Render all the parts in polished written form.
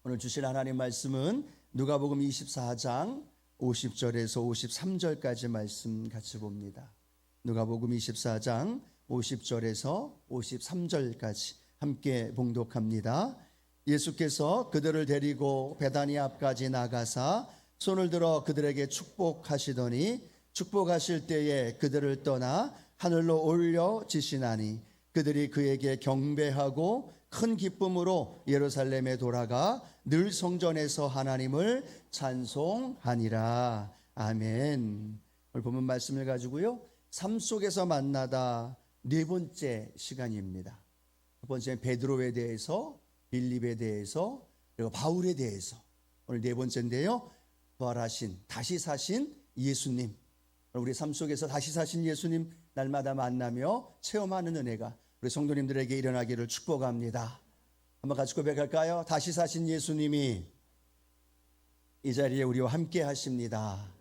오늘 주실 하나님 말씀은 누가복음 24장 50절에서 53절까지 말씀 같이 봅니다. 누가복음 24장 50절에서 53절까지 함께 봉독합니다. 예수께서 그들을 데리고 베다니 앞까지 나가사 손을 들어 그들에게 축복하시더니 축복하실 때에 그들을 떠나 하늘로 올려지시나니 그들이 그에게 경배하고 큰 기쁨으로 예루살렘에 돌아가 늘 성전에서 하나님을 찬송하니라. 아멘. 오늘 본문 말씀을 가지고요, 삶 속에서 만나다 네 번째 시간입니다. 첫 번째는 베드로에 대해서, 빌립에 대해서, 그리고 바울에 대해서. 오늘 네 번째인데요, 부활하신, 다시 사신 예수님. 우리 삶 속에서 다시 사신 예수님 날마다 만나며 체험하는 은혜가 우리 성도님들에게 일어나기를 축복합니다. 한번 같이 고백할까요? 다시 사신 예수님이 이 자리에 우리와 함께 하십니다.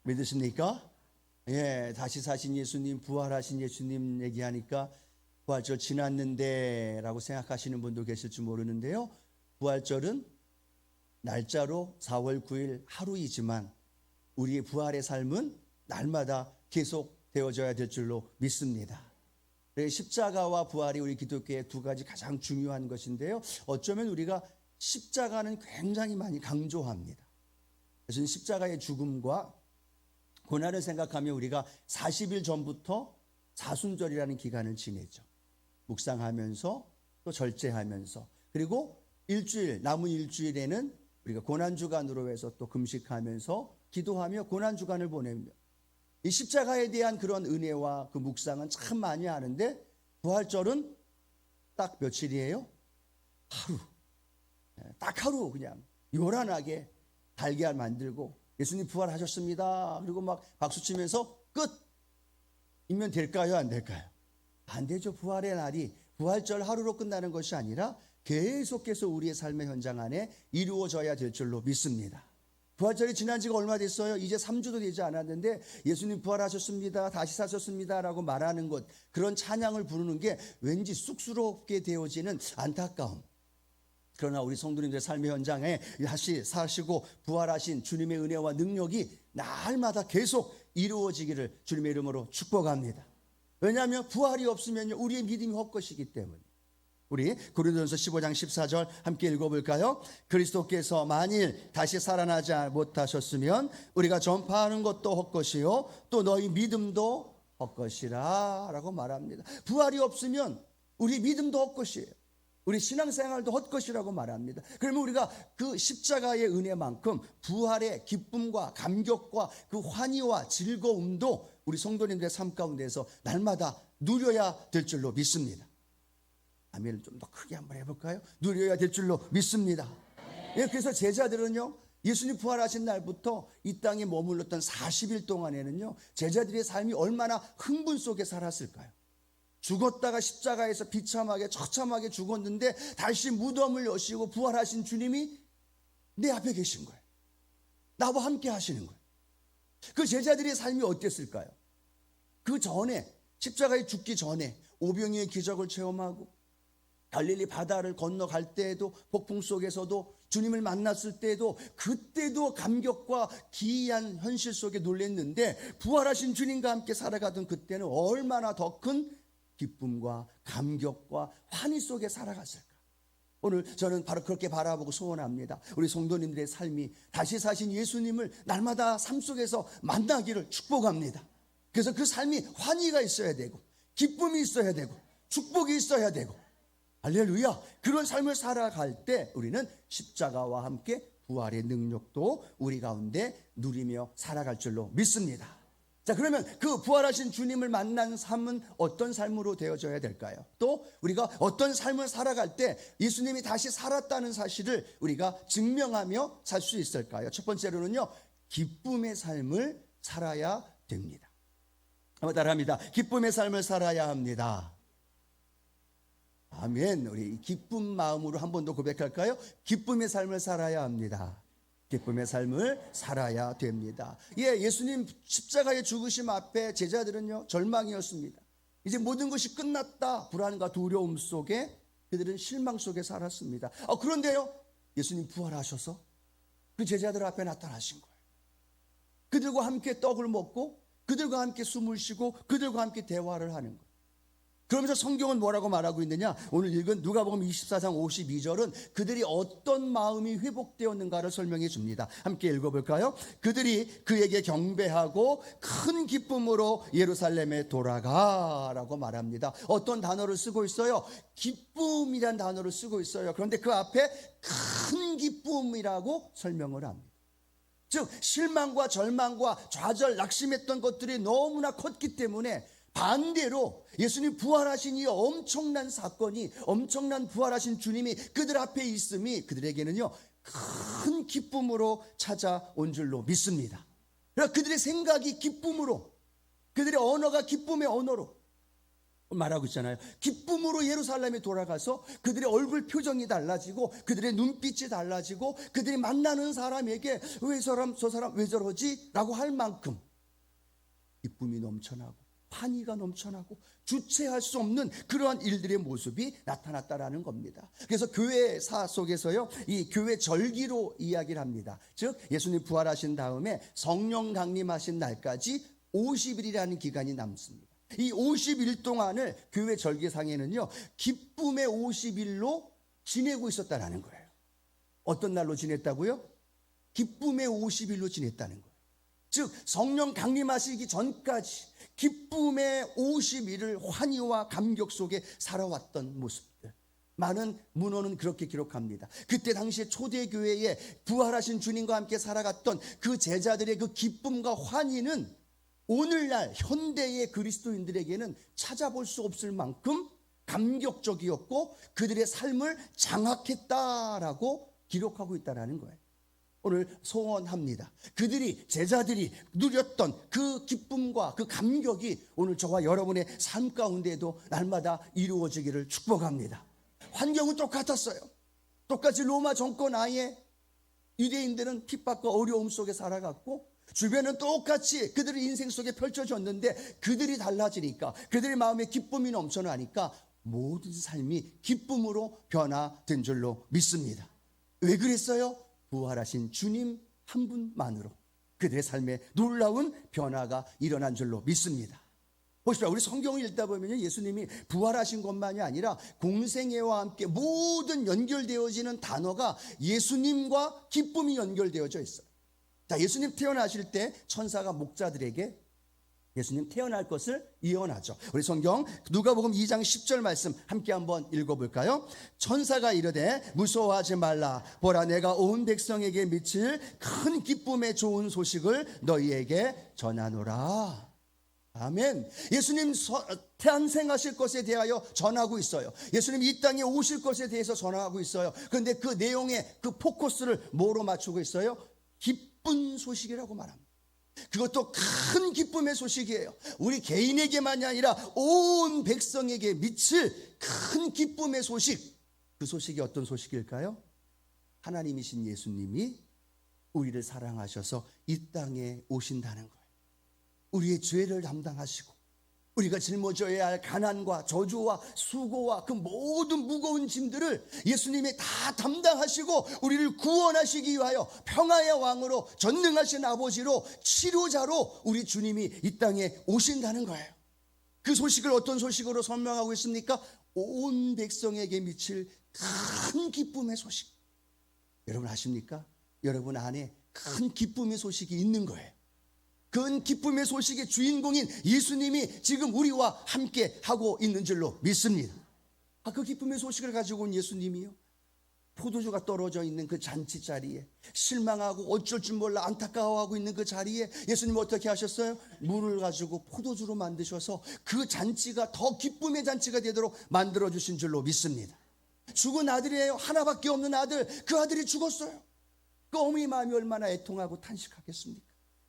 믿으십니까? 예, 다시 사신 예수님, 부활하신 예수님 얘기하니까 부활절 지났는데 라고 생각하시는 분도 계실지 모르는데요, 부활절은 날짜로 4월 9일 하루이지만 우리의 부활의 삶은 날마다 계속 되어져야 될 줄로 믿습니다. 십자가와 부활이 우리 기독교의 두 가지 가장 중요한 것인데요, 어쩌면 우리가 십자가는 굉장히 많이 강조합니다. 그래서 십자가의 죽음과 고난을 생각하며 우리가 40일 전부터 사순절이라는 기간을 지내죠. 묵상하면서 또 절제하면서, 그리고 남은 일주일에는 우리가 고난주간으로 해서 또 금식하면서 기도하며 고난주간을 보내며, 이 십자가에 대한 그런 은혜와 그 묵상은 참 많이 하는데, 부활절은 딱 며칠이에요? 하루. 딱 하루 그냥 요란하게 달걀 만들고 예수님 부활하셨습니다, 그리고 막 박수치면서 끝! 이면 될까요? 안 될까요? 안 되죠. 부활의 날이 부활절 하루로 끝나는 것이 아니라 계속해서 우리의 삶의 현장 안에 이루어져야 될 줄로 믿습니다. 부활절이 지난 지가 얼마 됐어요? 이제 3주도 되지 않았는데 예수님 부활하셨습니다, 다시 사셨습니다 라고 말하는 것, 그런 찬양을 부르는 게 왠지 쑥스럽게 되어지는 안타까움. 그러나 우리 성도님들의 삶의 현장에 다시 사시고 부활하신 주님의 은혜와 능력이 날마다 계속 이루어지기를 주님의 이름으로 축복합니다. 왜냐하면 부활이 없으면 우리의 믿음이 헛것이기 때문에. 우리 고린도전서 15장 14절 함께 읽어볼까요? 그리스도께서 만일 다시 살아나지 못하셨으면 우리가 전파하는 것도 헛것이요 또 너희 믿음도 헛것이라 라고 말합니다. 부활이 없으면 우리 믿음도 헛것이에요. 우리 신앙생활도 헛것이라고 말합니다. 그러면 우리가 그 십자가의 은혜만큼 부활의 기쁨과 감격과 그 환희와 즐거움도 우리 성도님들의 삶 가운데서 날마다 누려야 될 줄로 믿습니다. 아멘을 좀 더 크게 한번 해볼까요? 누려야 될 줄로 믿습니다. 예, 그래서 제자들은요, 예수님 부활하신 날부터 이 땅에 머물렀던 40일 동안에는요, 제자들의 삶이 얼마나 흥분 속에 살았을까요? 죽었다가 십자가에서 비참하게 처참하게 죽었는데 다시 무덤을 여시고 부활하신 주님이 내 앞에 계신 거예요. 나와 함께 하시는 거예요. 그 제자들의 삶이 어땠을까요? 그 전에, 십자가에 죽기 전에 오병이의 기적을 체험하고 갈릴리 바다를 건너갈 때에도, 폭풍 속에서도, 주님을 만났을 때에도, 그때도 감격과 기이한 현실 속에 놀랐는데 부활하신 주님과 함께 살아가던 그때는 얼마나 더 큰 기쁨과 감격과 환희 속에 살아갔을까. 오늘 저는 바로 그렇게 바라보고 소원합니다. 우리 성도님들의 삶이 다시 사신 예수님을 날마다 삶 속에서 만나기를 축복합니다. 그래서 그 삶이 환희가 있어야 되고, 기쁨이 있어야 되고, 축복이 있어야 되고, 할렐루야, 그런 삶을 살아갈 때 우리는 십자가와 함께 부활의 능력도 우리 가운데 누리며 살아갈 줄로 믿습니다. 자, 그러면 그 부활하신 주님을 만난 삶은 어떤 삶으로 되어져야 될까요? 또 우리가 어떤 삶을 살아갈 때 예수님이 다시 살았다는 사실을 우리가 증명하며 살 수 있을까요? 첫 번째로는요, 기쁨의 삶을 살아야 됩니다. 한번 따라합니다. 기쁨의 삶을 살아야 합니다. 아멘. 우리 기쁜 마음으로 한 번 더 고백할까요? 기쁨의 삶을 살아야 합니다. 기쁨의 삶을 살아야 됩니다. 예, 예수님 십자가의 죽으심 앞에 제자들은요, 절망이었습니다. 이제 모든 것이 끝났다, 불안과 두려움 속에 그들은 실망 속에 살았습니다. 그런데요, 예수님 부활하셔서 그 제자들 앞에 나타나신 거예요. 그들과 함께 떡을 먹고 그들과 함께 숨을 쉬고 그들과 함께 대화를 하는 거예요. 그러면서 성경은 뭐라고 말하고 있느냐? 오늘 읽은 누가복음 24장 52절은 그들이 어떤 마음이 회복되었는가를 설명해 줍니다. 함께 읽어볼까요? 그들이 그에게 경배하고 큰 기쁨으로 예루살렘에 돌아가라고 말합니다. 어떤 단어를 쓰고 있어요? 기쁨이란 단어를 쓰고 있어요. 그런데 그 앞에 큰 기쁨이라고 설명을 합니다. 즉 실망과 절망과 좌절, 낙심했던 것들이 너무나 컸기 때문에 반대로 예수님 부활하신 이 엄청난 사건이, 엄청난 부활하신 주님이 그들 앞에 있음이 그들에게는요 큰 기쁨으로 찾아온 줄로 믿습니다. 그러니까 그들의 생각이 기쁨으로, 그들의 언어가 기쁨의 언어로 말하고 있잖아요. 기쁨으로 예루살렘에 돌아가서 그들의 얼굴 표정이 달라지고 그들의 눈빛이 달라지고 그들이 만나는 사람에게 왜 저 사람 왜 저러지? 라고 할 만큼 기쁨이 넘쳐나고 환희가 넘쳐나고 주체할 수 없는 그러한 일들의 모습이 나타났다라는 겁니다. 그래서 교회사 속에서요 이 교회 절기로 이야기를 합니다. 즉 예수님 부활하신 다음에 성령 강림하신 날까지 50일이라는 기간이 남습니다. 이 50일 동안을 교회 절기상에는요 기쁨의 50일로 지내고 있었다라는 거예요. 어떤 날로 지냈다고요? 기쁨의 50일로 지냈다는 거예요. 즉 성령 강림하시기 전까지 기쁨의 50일을 환희와 감격 속에 살아왔던 모습들, 많은 문헌은 그렇게 기록합니다. 그때 당시에 초대교회에 부활하신 주님과 함께 살아갔던 그 제자들의 그 기쁨과 환희는 오늘날 현대의 그리스도인들에게는 찾아볼 수 없을 만큼 감격적이었고 그들의 삶을 장악했다라고 기록하고 있다는 거예요. 오늘 소원합니다. 그들이, 제자들이 누렸던 그 기쁨과 그 감격이 오늘 저와 여러분의 삶 가운데에도 날마다 이루어지기를 축복합니다. 환경은 똑같았어요. 똑같이 로마 정권 하에 유대인들은 핍박과 어려움 속에 살아갔고 주변은 똑같이 그들의 인생 속에 펼쳐졌는데 그들이 달라지니까, 그들의 마음에 기쁨이 넘쳐나니까 모든 삶이 기쁨으로 변화된 줄로 믿습니다. 왜 그랬어요? 부활하신 주님 한 분만으로 그들의 삶에 놀라운 변화가 일어난 줄로 믿습니다. 보십시오. 우리 성경을 읽다 보면 예수님이 부활하신 것만이 아니라 공생애와 함께 모든 연결되어지는 단어가 예수님과 기쁨이 연결되어져 있어요. 자, 예수님 태어나실 때 천사가 목자들에게 예수님 태어날 것을 예언하죠. 우리 성경 누가복음 2장 10절 말씀 함께 한번 읽어볼까요? 천사가 이르되 무서워하지 말라. 보라, 내가 온 백성에게 미칠 큰 기쁨의 좋은 소식을 너희에게 전하노라. 아멘. 예수님 탄생하실 것에 대하여 전하고 있어요. 예수님 이 땅에 오실 것에 대해서 전하고 있어요. 그런데 그 내용의 그 포커스를 뭐로 맞추고 있어요? 기쁜 소식이라고 말합니다. 그것도 큰 기쁨의 소식이에요. 우리 개인에게만이 아니라 온 백성에게 미칠 큰 기쁨의 소식. 그 소식이 어떤 소식일까요? 하나님이신 예수님이 우리를 사랑하셔서 이 땅에 오신다는 거예요. 우리의 죄를 담당하시고 우리가 짊어져야 할 가난과 저주와 수고와 그 모든 무거운 짐들을 예수님이 다 담당하시고 우리를 구원하시기 위하여 평화의 왕으로, 전능하신 아버지로, 치료자로 우리 주님이 이 땅에 오신다는 거예요. 그 소식을 어떤 소식으로 설명하고 있습니까? 온 백성에게 미칠 큰 기쁨의 소식. 여러분 아십니까? 여러분 안에 큰 기쁨의 소식이 있는 거예요. 그 기쁨의 소식의 주인공인 예수님이 지금 우리와 함께 하고 있는 줄로 믿습니다. 그 기쁨의 소식을 가지고 온 예수님이요, 포도주가 떨어져 있는 그 잔치 자리에 실망하고 어쩔 줄 몰라 안타까워하고 있는 그 자리에 예수님은 어떻게 하셨어요? 물을 가지고 포도주로 만드셔서 그 잔치가 더 기쁨의 잔치가 되도록 만들어주신 줄로 믿습니다. 죽은 아들이에요. 하나밖에 없는 아들. 그 아들이 죽었어요. 그 어머니 마음이 얼마나 애통하고 탄식하겠습니까?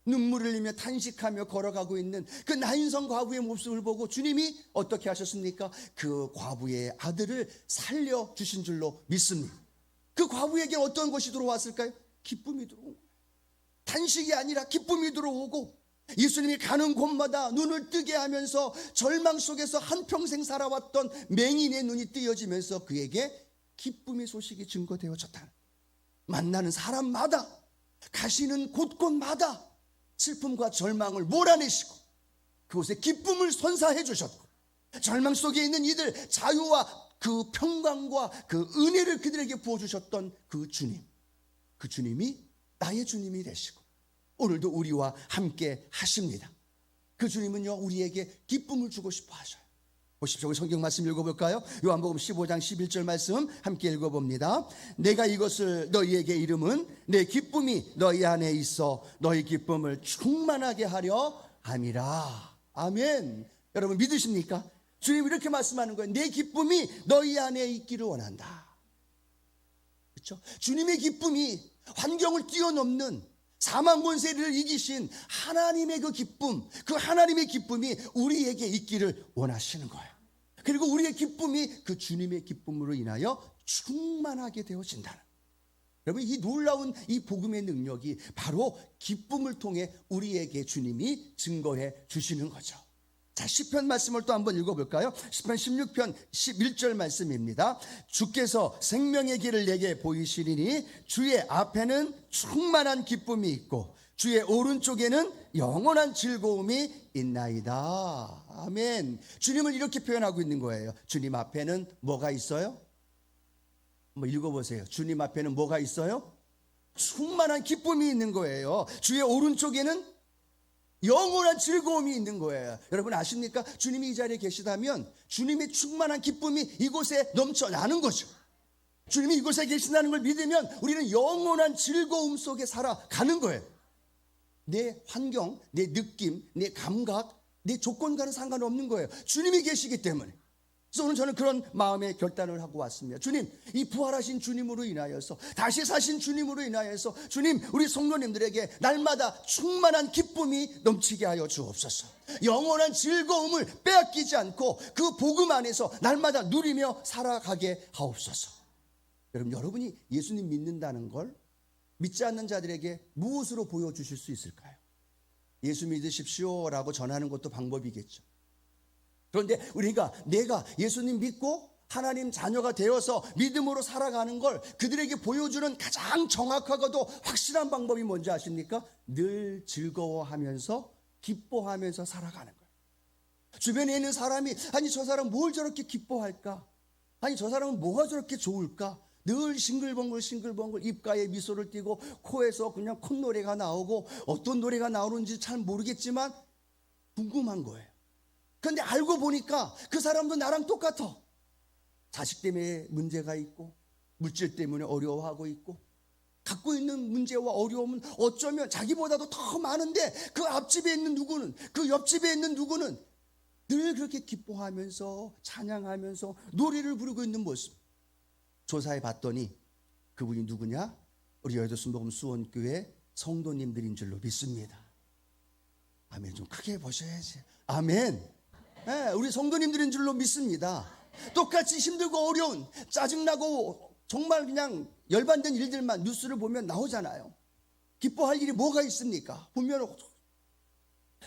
눈물을 흘리며 탄식하며 걸어가고 있는 그 나인성 과부의 모습을 보고 주님이 어떻게 하셨습니까? 그 과부의 아들을 살려주신 줄로 믿습니다. 그 과부에게 어떤 것이 들어왔을까요? 기쁨이 들어온 거예요. 탄식이 아니라 기쁨이 들어오고 예수님이 가는 곳마다 눈을 뜨게 하면서 절망 속에서 한평생 살아왔던 맹인의 눈이 뜨여지면서 그에게 기쁨의 소식이 증거되어졌다. 만나는 사람마다, 가시는 곳곳마다 슬픔과 절망을 몰아내시고 그곳에 기쁨을 선사해 주셨고, 절망 속에 있는 이들 자유와 그 평강과 그 은혜를 그들에게 부어주셨던 그 주님, 그 주님이 나의 주님이 되시고 오늘도 우리와 함께 하십니다. 그 주님은요, 우리에게 기쁨을 주고 싶어 하셔요. 보십시오. 우리 성경 말씀 읽어볼까요? 요한복음 15장 11절 말씀 함께 읽어봅니다. 내가 이것을 너희에게 이름은 내 기쁨이 너희 안에 있어 너희 기쁨을 충만하게 하려 함이라. 아멘. 여러분 믿으십니까? 주님 이렇게 말씀하는 거예요. 내 기쁨이 너희 안에 있기를 원한다. 그렇죠? 주님의 기쁨이 환경을 뛰어넘는 사망 권세를 이기신 하나님의 그 기쁨, 그 하나님의 기쁨이 우리에게 있기를 원하시는 거예요. 그리고 우리의 기쁨이 그 주님의 기쁨으로 인하여 충만하게 되어진다는, 여러분 이 놀라운 이 복음의 능력이 바로 기쁨을 통해 우리에게 주님이 증거해 주시는 거죠. 자, 시편 말씀을 또 한번 읽어볼까요? 시편 16편 11절 말씀입니다. 주께서 생명의 길을 내게 보이시리니 주의 앞에는 충만한 기쁨이 있고 주의 오른쪽에는 영원한 즐거움이 있나이다. 아멘. 주님을 이렇게 표현하고 있는 거예요. 주님 앞에는 뭐가 있어요? 한번 읽어보세요. 주님 앞에는 뭐가 있어요? 충만한 기쁨이 있는 거예요. 주의 오른쪽에는 영원한 즐거움이 있는 거예요. 여러분 아십니까? 주님이 이 자리에 계시다면 주님의 충만한 기쁨이 이곳에 넘쳐나는 거죠. 주님이 이곳에 계신다는 걸 믿으면 우리는 영원한 즐거움 속에 살아가는 거예요. 내 환경, 내 느낌, 내 감각, 내 조건과는 상관없는 거예요. 주님이 계시기 때문에. 그래서 오늘 저는 그런 마음의 결단을 하고 왔습니다. 주님, 이 부활하신 주님으로 인하여서, 다시 사신 주님으로 인하여서 주님, 우리 성도님들에게 날마다 충만한 기쁨이 넘치게 하여 주옵소서. 영원한 즐거움을 빼앗기지 않고 그 복음 안에서 날마다 누리며 살아가게 하옵소서. 여러분이 예수님 믿는다는 걸 믿지 않는 자들에게 무엇으로 보여주실 수 있을까요? 예수 믿으십시오라고 전하는 것도 방법이겠죠. 그런데 우리가 내가 예수님 믿고 하나님 자녀가 되어서 믿음으로 살아가는 걸 그들에게 보여주는 가장 정확하고도 확실한 방법이 뭔지 아십니까? 늘 즐거워하면서 기뻐하면서 살아가는 거예요. 주변에 있는 사람이 아니 저 사람 뭘 저렇게 기뻐할까? 아니 저 사람은 뭐가 저렇게 좋을까? 늘 싱글벙글 입가에 미소를 띠고 코에서 그냥 콧노래가 나오고 어떤 노래가 나오는지 잘 모르겠지만 궁금한 거예요. 그런데 알고 보니까 그 사람도 나랑 똑같아. 자식 때문에 문제가 있고 물질 때문에 어려워하고 있고 갖고 있는 문제와 어려움은 어쩌면 자기보다도 더 많은데 그 앞집에 있는 누구는, 그 옆집에 있는 누구는 늘 그렇게 기뻐하면서 찬양하면서 노래를 부르고 있는 모습. 조사해 봤더니 그분이 누구냐? 우리 여의도 순복음 수원교회 성도님들인 줄로 믿습니다. 아멘. 좀 크게 보셔야지. 아멘. 네, 우리 성도님들인 줄로 믿습니다. 똑같이 힘들고 어려운, 짜증나고 정말 그냥 열반된 일들만 뉴스를 보면 나오잖아요. 기뻐할 일이 뭐가 있습니까? 보면.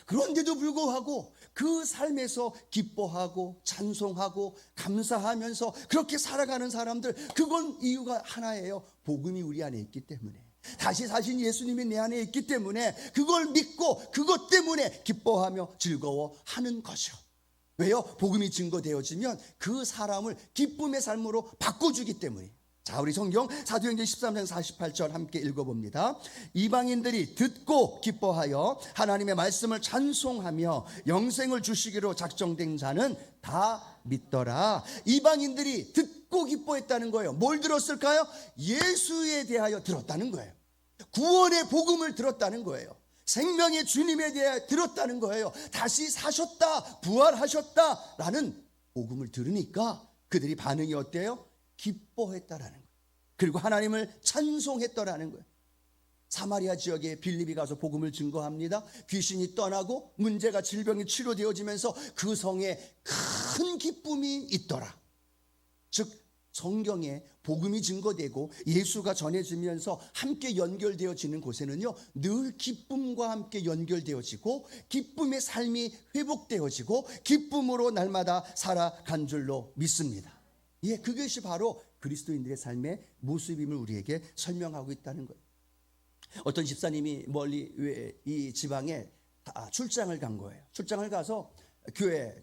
그런데도 불구하고 그 삶에서 기뻐하고 찬송하고 감사하면서 그렇게 살아가는 사람들, 그건 이유가 하나예요. 복음이 우리 안에 있기 때문에, 다시 사신 예수님이 내 안에 있기 때문에, 그걸 믿고 그것 때문에 기뻐하며 즐거워하는 것이요. 왜요? 복음이 증거되어지면 그 사람을 기쁨의 삶으로 바꿔주기 때문에. 자, 우리 성경 사도행전 13장 48절 함께 읽어봅니다. 이방인들이 듣고 기뻐하여 하나님의 말씀을 찬송하며 영생을 주시기로 작정된 자는 다 믿더라. 이방인들이 듣고 기뻐했다는 거예요. 뭘 들었을까요? 예수에 대하여 들었다는 거예요. 구원의 복음을 들었다는 거예요. 생명의 주님에 대해 들었다는 거예요. 다시 사셨다, 부활하셨다라는 복음을 들으니까 그들이 반응이 어때요? 기뻐했다라는 거예요. 그리고 하나님을 찬송했더라는 거예요. 사마리아 지역에 빌립이 가서 복음을 증거합니다. 귀신이 떠나고 문제가, 질병이 치료되어지면서 그 성에 큰 기쁨이 있더라. 즉 성경에 복음이 증거되고 예수가 전해지면서 함께 연결되어지는 곳에는요, 늘 기쁨과 함께 연결되어지고 기쁨의 삶이 회복되어지고 기쁨으로 날마다 살아간 줄로 믿습니다. 예, 그것이 바로 그리스도인들의 삶의 모습임을 우리에게 설명하고 있다는 거예요. 어떤 집사님이 멀리 이 지방에 출장을 간 거예요. 출장을 가서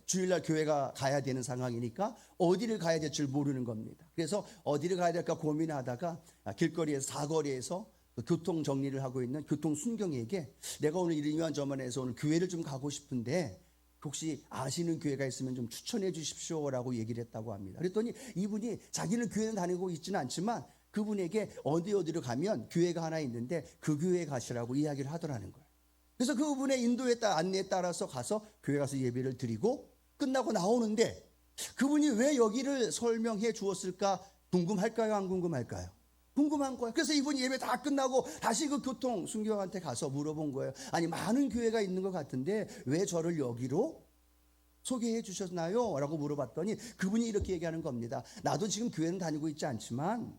주일날 교회가 가야 되는 상황이니까 어디를 가야 될 줄 모르는 겁니다. 그래서 어디를 가야 될까 고민하다가 길거리에서 사거리에서 교통 정리를 하고 있는 교통 순경에게 내가 오늘 이만저만해서 오늘 교회를 좀 가고 싶은데 혹시 아시는 교회가 있으면 좀 추천해 주십시오라고 얘기를 했다고 합니다. 그랬더니 이분이 자기는 교회는 다니고 있지는 않지만 그분에게 어디로 가면 교회가 하나 있는데 그 교회에 가시라고 이야기를 하더라는 거예요. 그래서 그분의 인도에 안내에 따라서 가서 교회 가서 예배를 드리고 끝나고 나오는데 그분이 왜 여기를 설명해 주었을까 궁금할까요? 안 궁금할까요? 궁금한 거예요. 그래서 이분이 예배 다 끝나고 다시 그 교통 순교한테 가서 물어본 거예요. 아니, 많은 교회가 있는 것 같은데 왜 저를 여기로 소개해 주셨나요? 라고 물어봤더니 그분이 이렇게 얘기하는 겁니다. 나도 지금 교회는 다니고 있지 않지만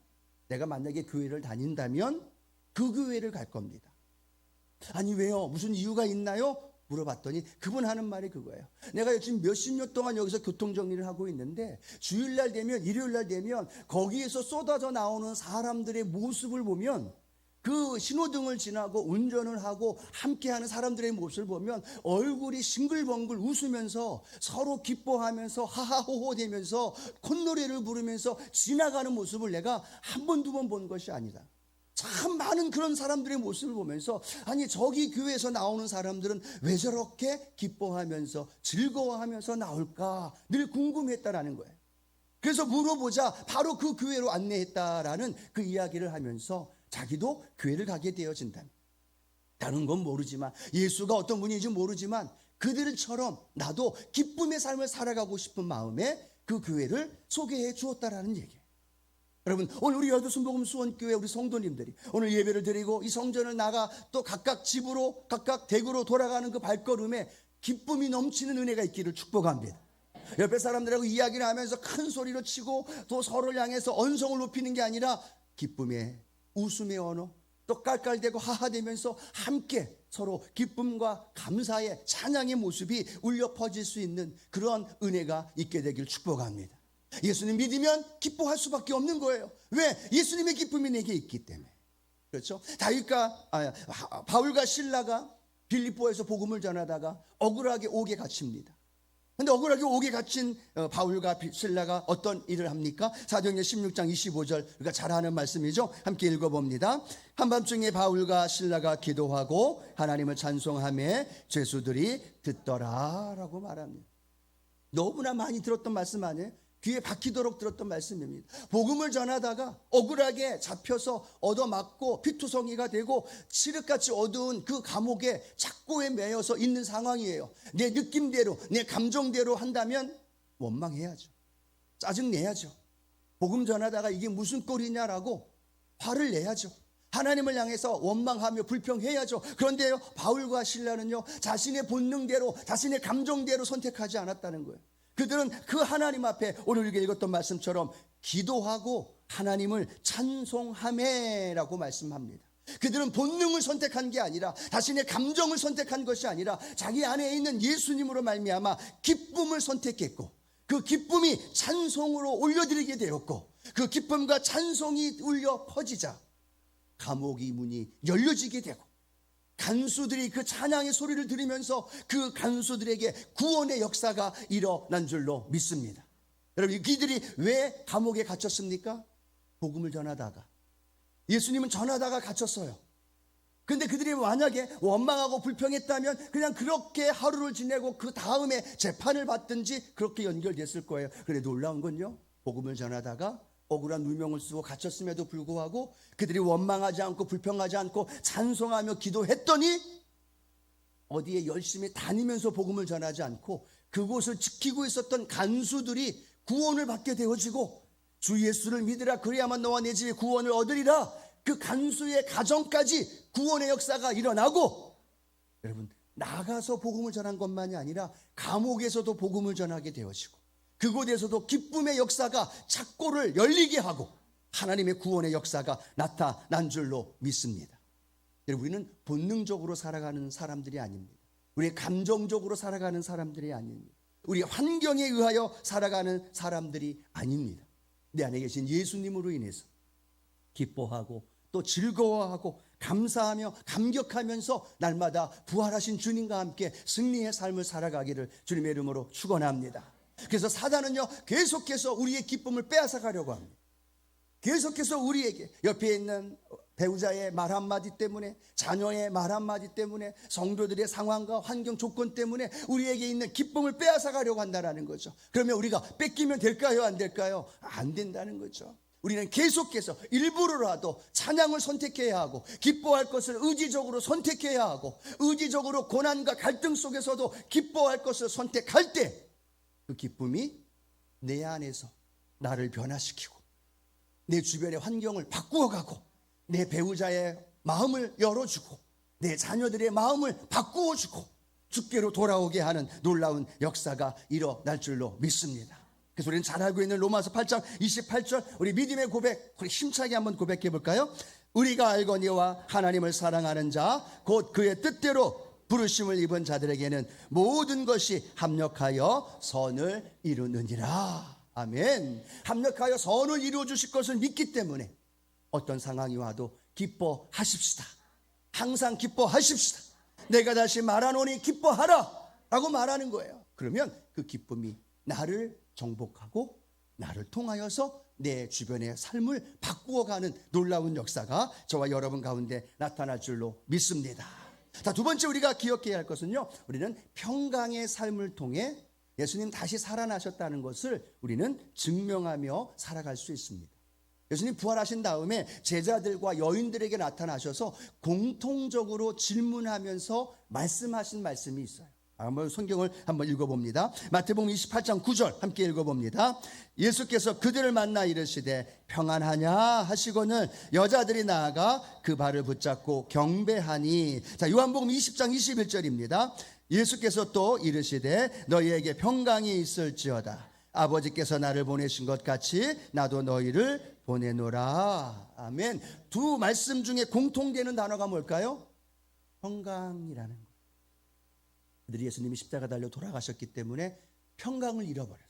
내가 만약에 교회를 다닌다면 그 교회를 갈 겁니다. 아니, 왜요? 무슨 이유가 있나요? 물어봤더니 그분 하는 말이 그거예요. 내가 지금 몇십 년 동안 여기서 교통정리를 하고 있는데 주일날 되면, 일요일날 되면 거기에서 쏟아져 나오는 사람들의 모습을 보면, 그 신호등을 지나고 운전을 하고 함께하는 사람들의 모습을 보면 얼굴이 싱글벙글 웃으면서 서로 기뻐하면서 하하호호 되면서 콧노래를 부르면서 지나가는 모습을 내가 한 번, 두 번 본 것이 아니다. 참 많은 그런 사람들의 모습을 보면서 아니, 저기 교회에서 나오는 사람들은 왜 저렇게 기뻐하면서 즐거워하면서 나올까 늘 궁금했다라는 거예요. 그래서 물어보자 바로 그 교회로 안내했다라는 그 이야기를 하면서 자기도 교회를 가게 되어진다. 다른 건 모르지만, 예수가 어떤 분인지 모르지만 그들처럼 나도 기쁨의 삶을 살아가고 싶은 마음에 그 교회를 소개해 주었다라는 얘기예요. 여러분, 오늘 우리 여두순복음 수원교회 우리 성도님들이 오늘 예배를 드리고 이 성전을 나가 또 각각 집으로, 각각 댁으로 돌아가는 그 발걸음에 기쁨이 넘치는 은혜가 있기를 축복합니다. 옆에 사람들하고 이야기를 하면서 큰 소리로 치고 또 서로를 향해서 언성을 높이는 게 아니라 기쁨의, 웃음의 언어, 또 깔깔대고 하하대면서 함께 서로 기쁨과 감사의 찬양의 모습이 울려 퍼질 수 있는 그런 은혜가 있게 되길 축복합니다. 예수님 믿으면 기뻐할 수밖에 없는 거예요. 왜? 예수님의 기쁨이 내게 있기 때문에. 그렇죠? 바울과 실라가 빌립보에서 복음을 전하다가 억울하게 옥에 갇힙니다. 근데 억울하게 옥에 갇힌 바울과 실라가 어떤 일을 합니까? 사도행전 16장 25절, 우리가 잘 아는 말씀이죠. 함께 읽어봅니다. 한밤중에 바울과 실라가 기도하고 하나님을 찬송하며 죄수들이 듣더라 라고 말합니다. 너무나 많이 들었던 말씀 아니에요? 귀에 박히도록 들었던 말씀입니다. 복음을 전하다가 억울하게 잡혀서 얻어맞고 피투성이가 되고 칠흑같이 어두운 그 감옥에 착고에 매여서 있는 상황이에요. 내 느낌대로, 내 감정대로 한다면 원망해야죠. 짜증내야죠. 복음 전하다가 이게 무슨 꼴이냐라고 화를 내야죠. 하나님을 향해서 원망하며 불평해야죠. 그런데요, 바울과 실라는요, 자신의 본능대로, 자신의 감정대로 선택하지 않았다는 거예요. 그들은 그 하나님 앞에 오늘 우리가 읽었던 말씀처럼 기도하고 하나님을 찬송하매라고 말씀합니다. 그들은 본능을 선택한 게 아니라, 자신의 감정을 선택한 것이 아니라 자기 안에 있는 예수님으로 말미암아 기쁨을 선택했고, 그 기쁨이 찬송으로 올려드리게 되었고, 그 기쁨과 찬송이 울려 퍼지자 감옥의 문이 열려지게 되고, 간수들이 그 찬양의 소리를 들으면서 그 간수들에게 구원의 역사가 일어난 줄로 믿습니다. 여러분, 그들이 왜 감옥에 갇혔습니까? 복음을 전하다가, 예수님은 전하다가 갇혔어요. 근데 그들이 만약에 원망하고 불평했다면 그냥 그렇게 하루를 지내고 그 다음에 재판을 받든지 그렇게 연결됐을 거예요. 그런데 놀라운 건요, 복음을 전하다가 억울한 누명을 쓰고 갇혔음에도 불구하고 그들이 원망하지 않고 불평하지 않고 찬송하며 기도했더니 어디에 열심히 다니면서 복음을 전하지 않고 그곳을 지키고 있었던 간수들이 구원을 받게 되어지고, 주 예수를 믿으라 그래야만 너와 내 집에 구원을 얻으리라, 그 간수의 가정까지 구원의 역사가 일어나고, 여러분, 나가서 복음을 전한 것만이 아니라 감옥에서도 복음을 전하게 되어지고, 그곳에서도 기쁨의 역사가 착고를 열리게 하고 하나님의 구원의 역사가 나타난 줄로 믿습니다. 여러분, 우리는 본능적으로 살아가는 사람들이 아닙니다. 우리 감정적으로 살아가는 사람들이 아닙니다. 우리 환경에 의하여 살아가는 사람들이 아닙니다. 내 안에 계신 예수님으로 인해서 기뻐하고 또 즐거워하고 감사하며 감격하면서 날마다 부활하신 주님과 함께 승리의 삶을 살아가기를 주님의 이름으로 축원합니다. 그래서 사단은요, 계속해서 우리의 기쁨을 빼앗아 가려고 합니다. 계속해서 우리에게 옆에 있는 배우자의 말 한마디 때문에, 자녀의 말 한마디 때문에, 성도들의 상황과 환경 조건 때문에 우리에게 있는 기쁨을 빼앗아 가려고 한다는 거죠. 그러면 우리가 뺏기면 될까요? 안 될까요? 안 된다는 거죠. 우리는 계속해서 일부러라도 찬양을 선택해야 하고, 기뻐할 것을 의지적으로 선택해야 하고, 의지적으로 고난과 갈등 속에서도 기뻐할 것을 선택할 때 그 기쁨이 내 안에서 나를 변화시키고 내 주변의 환경을 바꾸어가고 내 배우자의 마음을 열어주고 내 자녀들의 마음을 바꾸어주고 주께로 돌아오게 하는 놀라운 역사가 일어날 줄로 믿습니다. 그래서 우리는 잘 알고 있는 로마서 8장 28절, 우리 믿음의 고백, 우리 힘차게 한번 고백해 볼까요? 우리가 알거니와 하나님을 사랑하는 자 곧 그의 뜻대로 부르심을 입은 자들에게는 모든 것이 합력하여 선을 이루느니라. 아멘. 합력하여 선을 이루어 주실 것을 믿기 때문에 어떤 상황이 와도 기뻐하십시다. 항상 기뻐하십시다. 내가 다시 말하노니 기뻐하라 라고 말하는 거예요. 그러면 그 기쁨이 나를 정복하고 나를 통하여서 내 주변의 삶을 바꾸어가는 놀라운 역사가 저와 여러분 가운데 나타날 줄로 믿습니다. 자, 두 번째 우리가 기억해야 할 것은요, 우리는 평강의 삶을 통해 예수님 다시 살아나셨다는 것을 우리는 증명하며 살아갈 수 있습니다. 예수님 부활하신 다음에 제자들과 여인들에게 나타나셔서 공통적으로 질문하면서 말씀하신 말씀이 있어요. 한번 성경을 한번 읽어봅니다. 마태복음 28장 9절 함께 읽어봅니다. 예수께서 그들을 만나 이르시되 평안하냐 하시거늘 여자들이 나아가 그 발을 붙잡고 경배하니. 자, 요한복음 20장 21절입니다. 예수께서 또 이르시되 너희에게 평강이 있을지어다. 아버지께서 나를 보내신 것 같이 나도 너희를 보내노라. 아멘. 두 말씀 중에 공통되는 단어가 뭘까요? 평강이라는 것. 그들이 예수님이 십자가 달려 돌아가셨기 때문에 평강을 잃어버렸어요.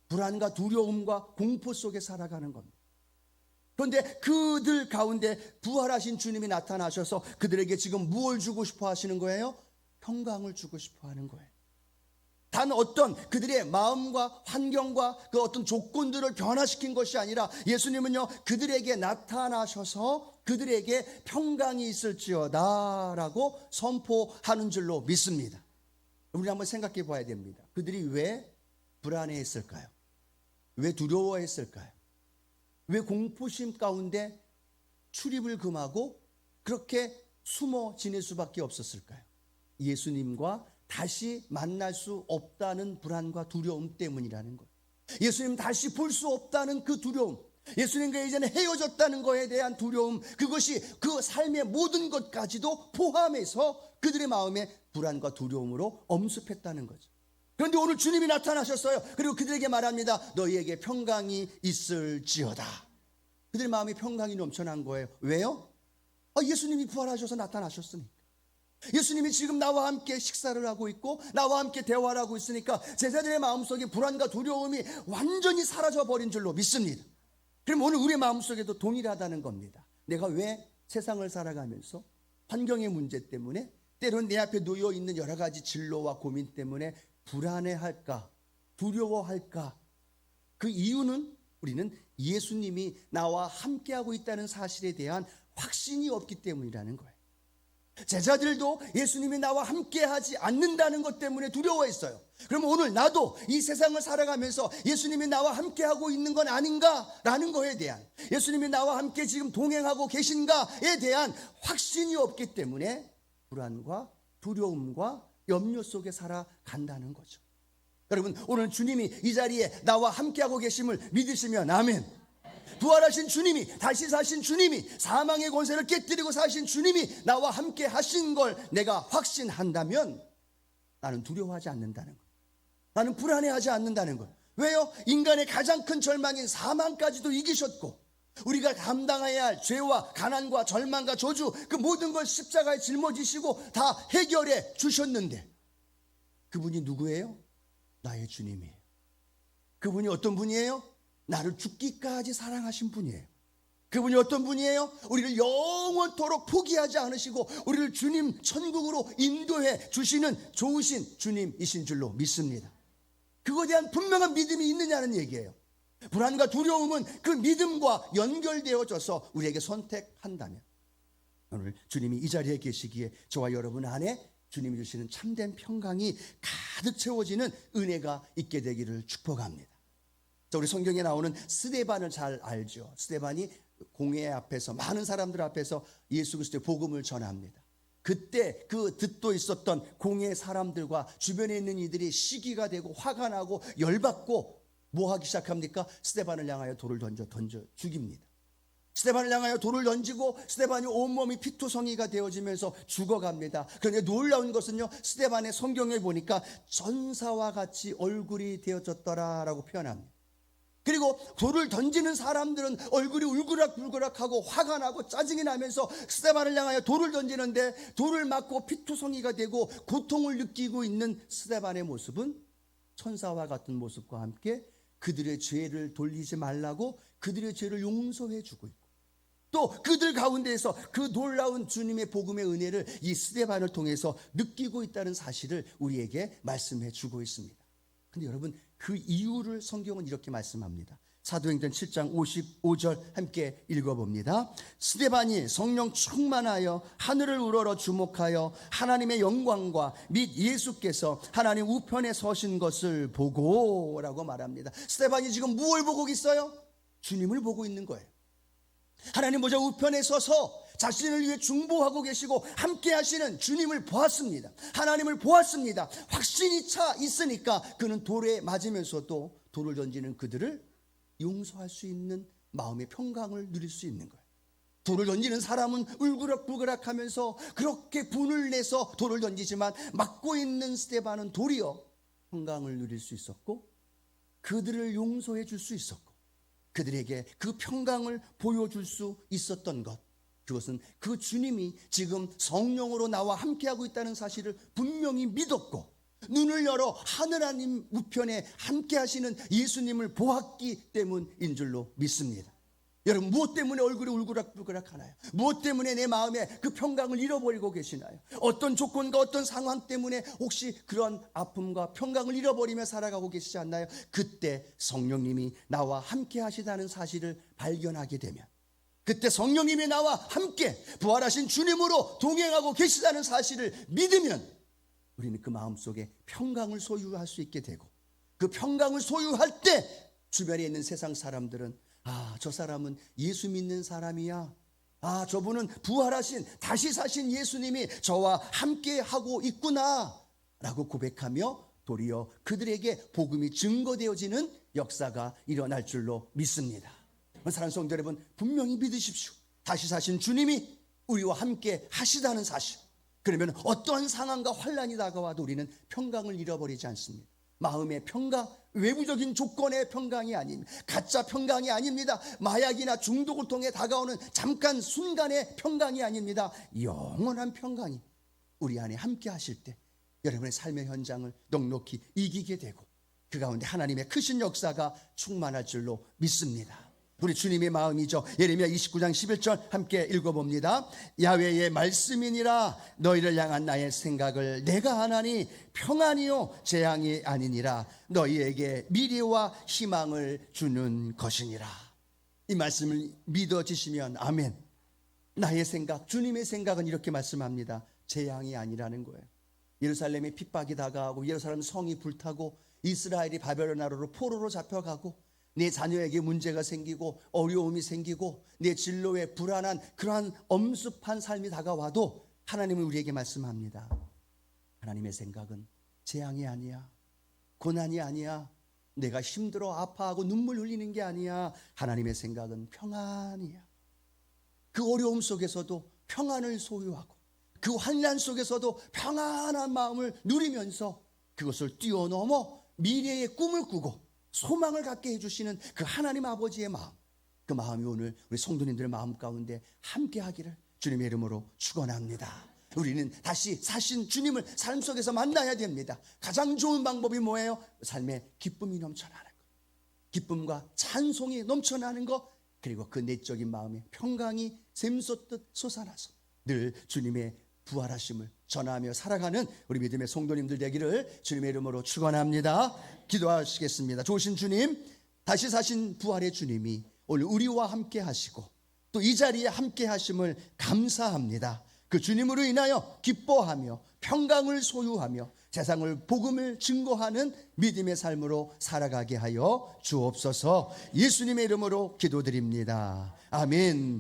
불안과 두려움과 공포 속에 살아가는 겁니다. 그런데 그들 가운데 부활하신 주님이 나타나셔서 그들에게 지금 무엇을 주고 싶어 하시는 거예요? 평강을 주고 싶어 하는 거예요. 단 어떤 그들의 마음과 환경과 그 어떤 조건들을 변화시킨 것이 아니라 예수님은요, 그들에게 나타나셔서 그들에게 평강이 있을지어다 라고 선포하는 줄로 믿습니다. 우리 한번 생각해 봐야 됩니다. 그들이 왜 불안해했을까요? 왜 두려워했을까요? 왜 공포심 가운데 출입을 금하고 그렇게 숨어 지낼 수밖에 없었을까요? 예수님과 다시 만날 수 없다는 불안과 두려움 때문이라는 거예요. 예수님 다시 볼 수 없다는 그 두려움, 예수님과 이제는 헤어졌다는 것에 대한 두려움, 그것이 그 삶의 모든 것까지도 포함해서 그들의 마음에 불안과 두려움으로 엄습했다는 거죠. 그런데 오늘 주님이 나타나셨어요. 그리고 그들에게 말합니다. 너희에게 평강이 있을지어다. 그들의 마음에 평강이 넘쳐난 거예요. 왜요? 예수님이 부활하셔서 나타나셨으니까. 예수님이 지금 나와 함께 식사를 하고 있고 나와 함께 대화를 하고 있으니까 제자들의 마음속에 불안과 두려움이 완전히 사라져버린 줄로 믿습니다. 그럼 오늘 우리의 마음속에도 동일하다는 겁니다. 내가 왜 세상을 살아가면서 환경의 문제 때문에 때론 내 앞에 놓여있는 여러 가지 진로와 고민 때문에 불안해할까, 두려워할까? 그 이유는 우리는 예수님이 나와 함께하고 있다는 사실에 대한 확신이 없기 때문이라는 거예요. 제자들도 예수님이 나와 함께하지 않는다는 것 때문에 두려워했어요. 그럼 오늘 나도 이 세상을 살아가면서 예수님이 나와 함께하고 있는 건 아닌가라는 거에 대한, 예수님이 나와 함께 지금 동행하고 계신가에 대한 확신이 없기 때문에 불안과 두려움과 염려 속에 살아간다는 거죠. 여러분, 오늘 주님이 이 자리에 나와 함께하고 계심을 믿으시면 아멘. 부활하신 주님이, 다시 사신 주님이, 사망의 권세를 깨뜨리고 사신 주님이 나와 함께 하신 걸 내가 확신한다면 나는 두려워하지 않는다는 거예요. 나는 불안해하지 않는다는 거예요. 왜요? 인간의 가장 큰 절망인 사망까지도 이기셨고, 우리가 감당해야 할 죄와 가난과 절망과 저주, 그 모든 걸 십자가에 짊어지시고 다 해결해 주셨는데, 그분이 누구예요? 나의 주님이에요. 그분이 어떤 분이에요? 나를 죽기까지 사랑하신 분이에요. 그분이 어떤 분이에요? 우리를 영원토록 포기하지 않으시고 우리를 주님 천국으로 인도해 주시는 좋으신 주님이신 줄로 믿습니다. 그거에 대한 분명한 믿음이 있느냐는 얘기예요. 불안과 두려움은 그 믿음과 연결되어져서 우리에게 선택한다면, 오늘 주님이 이 자리에 계시기에 저와 여러분 안에 주님이 주시는 참된 평강이 가득 채워지는 은혜가 있게 되기를 축복합니다. 자, 우리 성경에 나오는 스데반을 잘 알죠. 스데반이 공회 앞에서, 많은 사람들 앞에서 예수 그리스도의 복음을 전합니다. 그때 그 듣도 있었던 공회 사람들과 주변에 있는 이들이 시기가 되고 화가 나고 열받고 뭐 하기 시작합니까? 스데반을 향하여 돌을 던져 죽입니다. 스데반을 향하여 돌을 던지고 스데반이 온몸이 피투성이가 되어지면서 죽어갑니다. 그런데 놀라운 것은요, 스데반의 성경에 보니까 전사와 같이 얼굴이 되어졌더라라고 표현합니다. 그리고 돌을 던지는 사람들은 얼굴이 울그락불그락하고 화가 나고 짜증이 나면서 스데반을 향하여 돌을 던지는데, 돌을 맞고 피투성이가 되고 고통을 느끼고 있는 스데반의 모습은 천사와 같은 모습과 함께 그들의 죄를 돌리지 말라고 그들의 죄를 용서해 주고 있고, 또 그들 가운데에서 그 놀라운 주님의 복음의 은혜를 이 스데반을 통해서 느끼고 있다는 사실을 우리에게 말씀해 주고 있습니다. 근데 여러분, 그 이유를 성경은 이렇게 말씀합니다. 사도행전 7장 55절 함께 읽어봅니다. 스데반이 성령 충만하여 하늘을 우러러 주목하여 하나님의 영광과 및 예수께서 하나님 우편에 서신 것을 보고, 라고 말합니다. 스데반이 지금 무엇을 보고 있어요? 주님을 보고 있는 거예요. 하나님 보좌 우편에 서서 자신을 위해 중보하고 계시고 함께 하시는 주님을 보았습니다. 하나님을 보았습니다. 확신이 차 있으니까 그는 돌에 맞으면서도 돌을 던지는 그들을 용서할 수 있는 마음의 평강을 누릴 수 있는 거예요. 돌을 던지는 사람은 울그락불그락 하면서 그렇게 분을 내서 돌을 던지지만, 맞고 있는 스데반은 도리어 평강을 누릴 수 있었고 그들을 용서해 줄 수 있었고 그들에게 그 평강을 보여줄 수 있었던 것, 그것은 그 주님이 지금 성령으로 나와 함께하고 있다는 사실을 분명히 믿었고 눈을 열어 하느님 우편에 함께 하시는 예수님을 보았기 때문인 줄로 믿습니다. 여러분, 무엇 때문에 얼굴이 울그락불그락 하나요? 무엇 때문에 내 마음에 그 평강을 잃어버리고 계시나요? 어떤 조건과 어떤 상황 때문에 혹시 그런 아픔과 평강을 잃어버리며 살아가고 계시지 않나요? 그때 성령님이 나와 함께 하시다는 사실을 발견하게 되면, 그때 성령님이 나와 함께 부활하신 주님으로 동행하고 계시다는 사실을 믿으면 우리는 그 마음속에 평강을 소유할 수 있게 되고, 그 평강을 소유할 때 주변에 있는 세상 사람들은, 아, 저 사람은 예수 믿는 사람이야. 아, 저분은 부활하신 다시 사신 예수님이 저와 함께 하고 있구나 라고 고백하며 도리어 그들에게 복음이 증거되어지는 역사가 일어날 줄로 믿습니다. 사랑하는 성도 여러분, 분명히 믿으십시오. 다시 사신 주님이 우리와 함께 하시다는 사실. 그러면 어떠한 상황과 환란이 다가와도 우리는 평강을 잃어버리지 않습니다. 마음의 평강, 외부적인 조건의 평강이 아닙니다. 가짜 평강이 아닙니다. 마약이나 중독을 통해 다가오는 잠깐 순간의 평강이 아닙니다. 영원한 평강이 우리 안에 함께 하실 때 여러분의 삶의 현장을 넉넉히 이기게 되고 그 가운데 하나님의 크신 역사가 충만할 줄로 믿습니다. 우리 주님의 마음이죠. 예레미야 29장 11절 함께 읽어봅니다. 야훼의 말씀이니라. 너희를 향한 나의 생각을 내가 하나니 평안이요 재앙이 아니니라. 너희에게 미래와 희망을 주는 것이니라. 이 말씀을 믿어지시면 아멘. 나의 생각, 주님의 생각은 이렇게 말씀합니다. 재앙이 아니라는 거예요. 예루살렘에 핍박이 다가오고 예루살렘 성이 불타고 이스라엘이 바벨론 나라로 포로로 잡혀가고 내 자녀에게 문제가 생기고 어려움이 생기고 내 진로에 불안한 그러한 엄습한 삶이 다가와도 하나님은 우리에게 말씀합니다. 하나님의 생각은 재앙이 아니야. 고난이 아니야. 내가 힘들어 아파하고 눈물 흘리는 게 아니야. 하나님의 생각은 평안이야. 그 어려움 속에서도 평안을 소유하고 그 환난 속에서도 평안한 마음을 누리면서 그것을 뛰어넘어 미래의 꿈을 꾸고 소망을 갖게 해주시는 그 하나님 아버지의 마음, 그 마음이 오늘 우리 성도님들의 마음 가운데 함께 하기를 주님의 이름으로 축원합니다. 우리는 다시 사신 주님을 삶 속에서 만나야 됩니다. 가장 좋은 방법이 뭐예요? 삶에 기쁨이 넘쳐나는 것, 기쁨과 찬송이 넘쳐나는 것, 그리고 그 내적인 마음에 평강이 샘솟듯 솟아나서 늘 주님의 부활하심을 전하며 살아가는 우리 믿음의 성도님들 되기를 주님의 이름으로 축원합니다. 기도하시겠습니다. 좋으신 주님, 다시 사신 부활의 주님이 오늘 우리와 함께 하시고 또 이 자리에 함께 하심을 감사합니다. 그 주님으로 인하여 기뻐하며 평강을 소유하며 세상을 복음을 증거하는 믿음의 삶으로 살아가게 하여 주옵소서. 예수님의 이름으로 기도드립니다. 아멘.